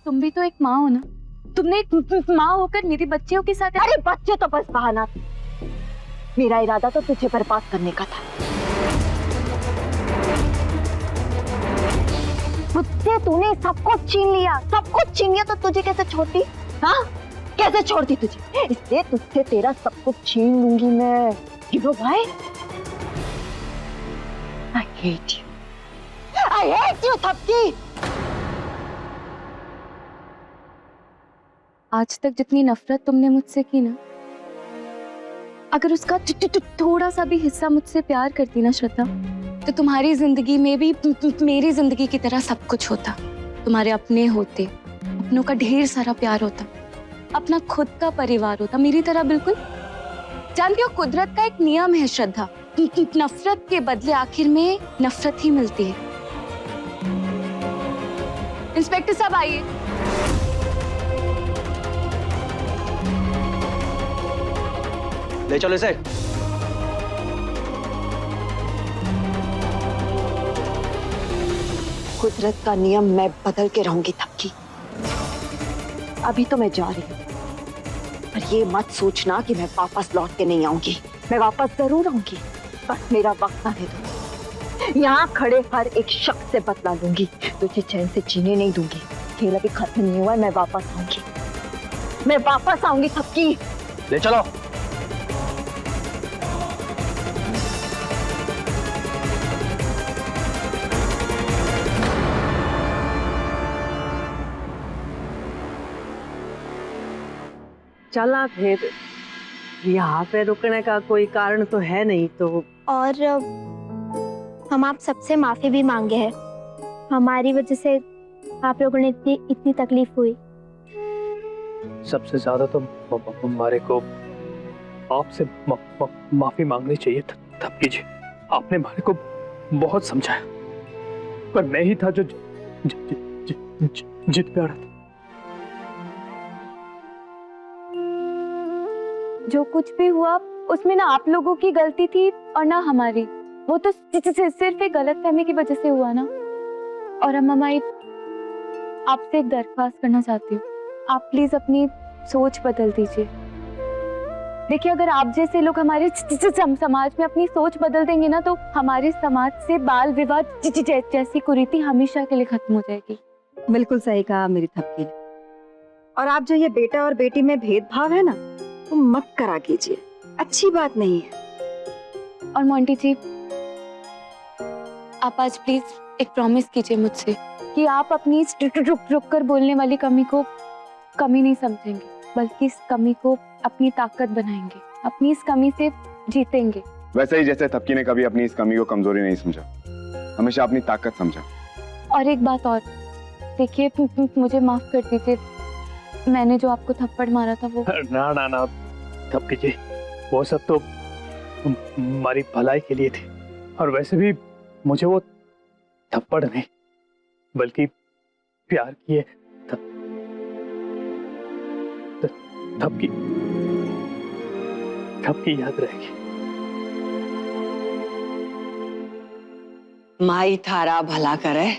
तुम भी तो एक माँ हो ना। तुमने एक माँ होकर मेरे बच्चियों के साथ। अरे बच्चे तो बस बहाना थे, मेरा इरादा तो तुझे बर्बाद करने का था। मुझसे तूने सब कुछ छीन लिया, सब कुछ छीन लिया, तो तुझे कैसे छोड़ती? हाँ, कैसे छोड़ती तुझे? इसलिए तुझसे तेरा सब कुछ छीन लूंगी मैं। You know why? I hate you. I hate you, थपकी। आज तक जितनी नफरत तुमने मुझसे की ना, अगर उसका थोड़ा सा भी हिस्सा मुझसे प्यार करती ना श्रद्धा, तो तुम्हारी जिंदगी में भी मेरी जिंदगी की तरह सब कुछ होता। तुम्हारे अपने होते, अपनों का ढेर सारा प्यार होता, अपना खुद का परिवार होता, मेरी तरह बिल्कुल। जानती हो, कुदरत का एक नियम है श्रद्धा, नफरत के बदले आखिर में नफरत ही मिलती है। इंस्पेक्टर साहब आइए। ले चलो इसे। कुदरत का नियम मैं बदल के रहूंगी थपकी। अभी तो मैं जा रही हूँ, पर ये मत सोचना कि मैं वापस लौट के नहीं आऊंगी। मैं वापस जरूर आऊंगी, बस मेरा वक्त आने दो। यहाँ खड़े हर एक शख्स से बदला लूंगी, तुझे चैन से जीने नहीं दूंगी। खेल अभी खत्म नहीं हुआ है, मैं वापस आऊंगी, मैं वापस आऊंगी थपकी। ले चलो। चला फिर, यहाँ पे रुकने का कोई कारण तो है नहीं तो। और हम आप सबसे माफी भी मांगे हैं, हमारी वजह से आप लोगों ने इतनी तकलीफ हुई। सबसे ज्यादा तो हमारे को आपसे माफी मांगनी चाहिए थपकी जी। आपने हमारे को बहुत समझाया, पर मैं ही था जो जिद पे अड़ा था। जो कुछ भी हुआ उसमें ना आप लोगों की गलती थी और ना हमारी। वो तो सिर्फ एक गलतफहमी की वजह से हुआ ना। और हम हमारी आपसे एक दरख्वास्त करना चाहती हूँ, आप प्लीज अपनी सोच बदल दीजिए। देखिए, अगर आप जैसे लोग हमारे समाज में अपनी सोच बदल देंगे ना, तो हमारे समाज से बाल विवाह जैसी कुरीति हमेशा के लिए खत्म हो जाएगी। बिल्कुल सही कहा मेरी थपकी ने। और आप जो ये बेटा और बेटी में भेदभाव है ना, वो मत करा कीजिए, अच्छी बात नहीं है। और मोंटी जी, आप आज प्लीज एक प्रॉमिस कीजिए मुझसे कि आप अपनी इस रुक कर बोलने वाली कमी को कमी नहीं समझेंगे, बल्कि इस कमी को अपनी ताकत बनाएंगे, अपनी इस कमी से जीतेंगे। वैसे ही जैसे थपकी ने कभी अपनी इस कमी को कमजोरी नहीं समझा, हमेशा अपनी ताकत समझा। और एक बात और, देखिए मुझे माफ कर दीजिए, मैंने जो आपको थप्पड़ मारा था वो। ना ना ना थपकी जी, वो सब तो हमारी भलाई के लिए थी। और वैसे भी मुझे वो थप्पड़ नहीं बल्कि प्यार किए थपकी याद रहेगी। माई थारा भला करे।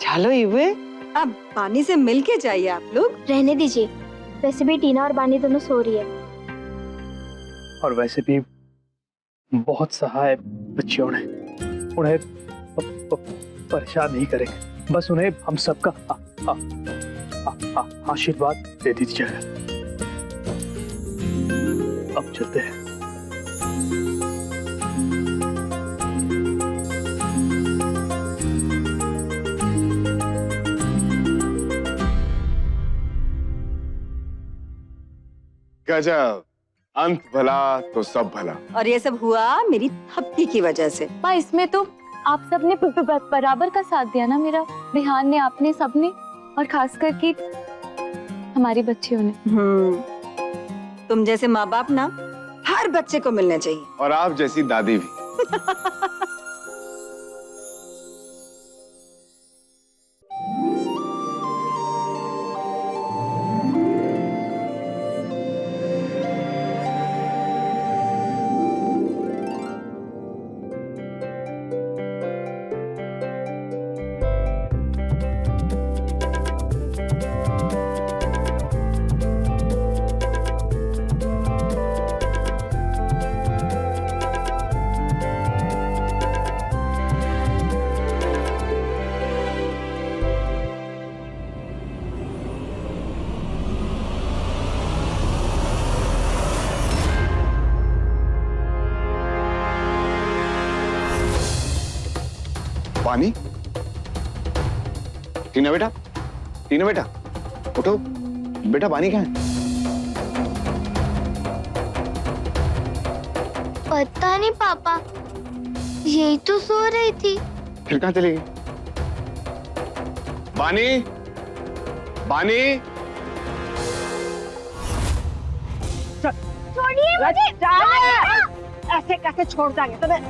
चलो इवे, अब पानी से मिल के जाइए आप लोग। रहने दीजिए, वैसे भी टीना और बानी दोनों सो रही है। और वैसे भी बहुत सहाय बच्चियों ने, उन्हें परेशान नहीं करेंगे, बस उन्हें हम सबका आशीर्वाद दे दीजिएगा। अब चलते हैं। गजब, अंत भला तो सब भला। और ये सब हुआ मेरी थपकी की वजह से। माँ, इसमें तो आप सबने बराबर का साथ दिया ना, मेरा बिहान ने, आपने, सबने, और खासकर कि हमारी बच्चियों ने। तुम जैसे माँ बाप ना हर बच्चे को मिलने चाहिए। और आप जैसी दादी भी। पानी? टीना बेटा, टीना बेटा, उठो बेटा, पानी कहाँ है? पता नहीं पापा, यही तो सो रही थी। फिर कहाँ चली गई? बानी, बानी, छोड़िए मुझे। ऐसे कैसे छोड़ देंगे तुम्हें?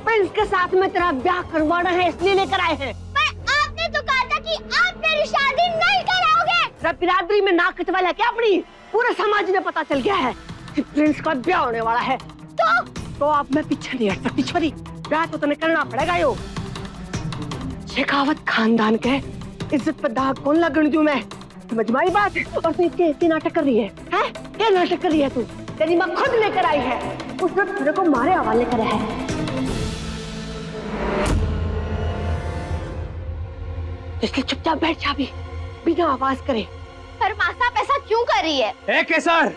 प्रिंस के साथ में तेरा ब्याह करवाना है, इसलिए लेकर आए हैं। पर आपने तो कहा था कि आप मेरी शादी नहीं कराओगे। तेरा बिरादरी में नाक कटवाला क्या अपनी? पूरे समाज में पता चल गया है कि प्रिंस का ब्याह होने वाला है। तो आप मैं पीछे नहीं हट सकती छोरी, ब्याह तो तुम्हें करना पड़ेगा। यो शेखावत खानदान के इज्जत पर दाग कौन लगने दूं मैं? समझ में आई बात? और तू इतने नाटक कर रही है, हैं? क्या नाटक कर रही है तू? तेरी माँ खुद लेकर आई है, उसने तेरे को मारे हवाले करा है। इसलिए चुपचाप बैठ जा भी, बिना आवाज करे। पर माँ साहब ऐसा क्यों कर रही है? ए केसर,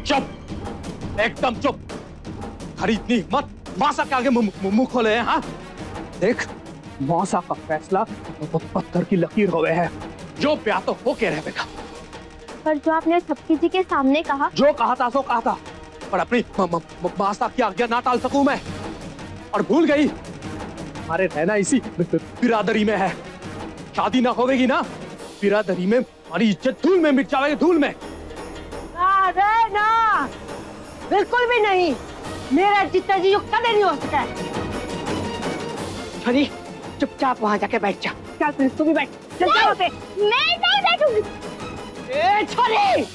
चुप, एकदम चुप। हरी इतनी हिम्मत, मासा के आगे मुंह खोले हैं? हाँ, देख, मौसा का फैसला तो पत्थर की लकीर हो गए है। जो ब्याह तो हो के रहेगा। पर जो आपने छपकी जी के सामने कहा, जो कहा था सो कहा था, पर अपनी मासा की आज्ञा ना टाल सकूं मैं। और भूल गई, हमारे रहना इसी बिरादरी में है। शादी ना होगी ना, बिरादरी में हमारी इज्जत धूल में मिट जाएगी, धूल में। अरे ना, बिल्कुल भी नहीं। मेरा जितना जी कदे नहीं हो सका। छोरी, चुपचाप वहां जाके बैठ जा। चल प्रिंस, तू भी बैठ। चल जा वहां पे। मैं नहीं बैठूंगी। ए छोरी,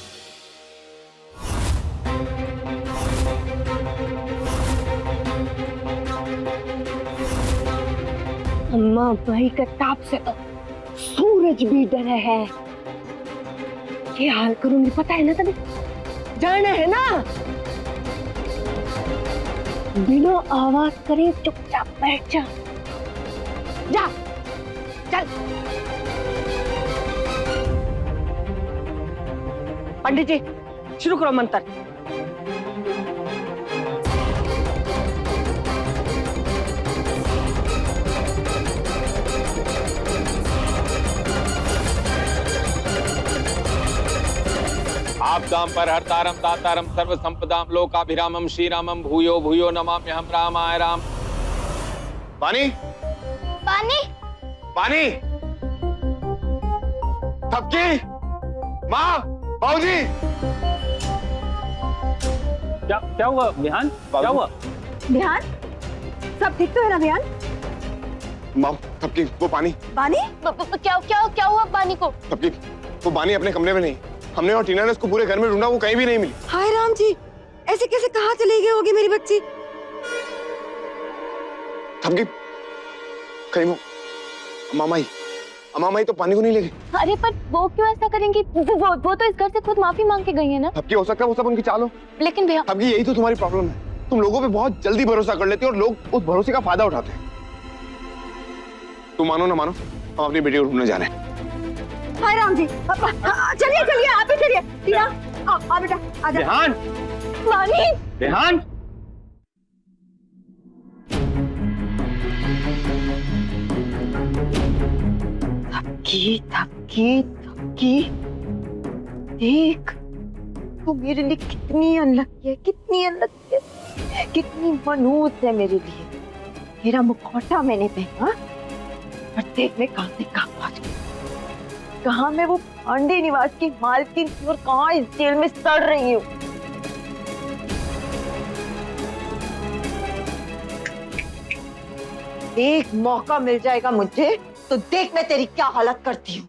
अम्मा भाई के ताप से तो सूरज भी डरे है। क्या हाल करूंगी पता है ना तुम्हें? जाना है ना? बिना आवाज करे चुपचाप बैठ जा। जा, चल। पंडित जी, शुरू करो मंत्र। आपदां परहर्तारं दातारं सर्व संपदां लोकाभिरामं श्रीरामं भूयो भूयो नमाम्यहं रामाय राम। बानी, पानी। बानी, थपकी, माँ, बाबूजी। क्या हुआ विहान? क्या हुआ? ध्यान, सब ठीक तो है ना ध्यान? माँ, थपकी, वो पानी। बानी, क्या हुआ पानी को? थपकी, वो बानी अपने कमरे में नहीं। हमने और टीना ने उसको पूरे घर में ढूंढा, वो कहीं भी नहीं मिली। हाय राम जी, ऐसे कैसे कहाँ चली गई होगी मेरी बच्ची? थपकी, कहीं वो अमामाई तो पानी को नहीं ले गई। अरे पर वो क्यों ऐसा करेंगी? वो तो इस घर से खुद माफी मांग के गई है ना। थपकी, हो सकता है वो सब उनकी चाल हो। लेकिन भैया, थपकी, यही तो तुम्हारी प्रॉब्लम है। तुम लोगों पे बहुत जल्दी भरोसा कर लेते हो और लोग उस भरोसे का फायदा उठाते हैं। तुम मानो ना मानो, हम अपनी बेटी को ढूंढने जा रहे हैं। हाय राम जी, चलिए चलिए, आप ही चलिए। टीना, आ बेटा, आजा। विहान, पानी। विहान, थपकी थपकी थपकी, देख तू मेरे लिए कितनी अनलकी है, कितनी अनलकी है, कितनी मनहूस है मेरे लिए। मेरा मुखौटा मैंने पहना और देख मैं कहां से कहां पहुंच गई। कहां मैं वो पांडे निवास की मालकिन थी और कहां इस जेल में सड़ रही हूँ। एक मौका मिल जाएगा मुझे तो देख मैं तेरी क्या हालत करती हूँ।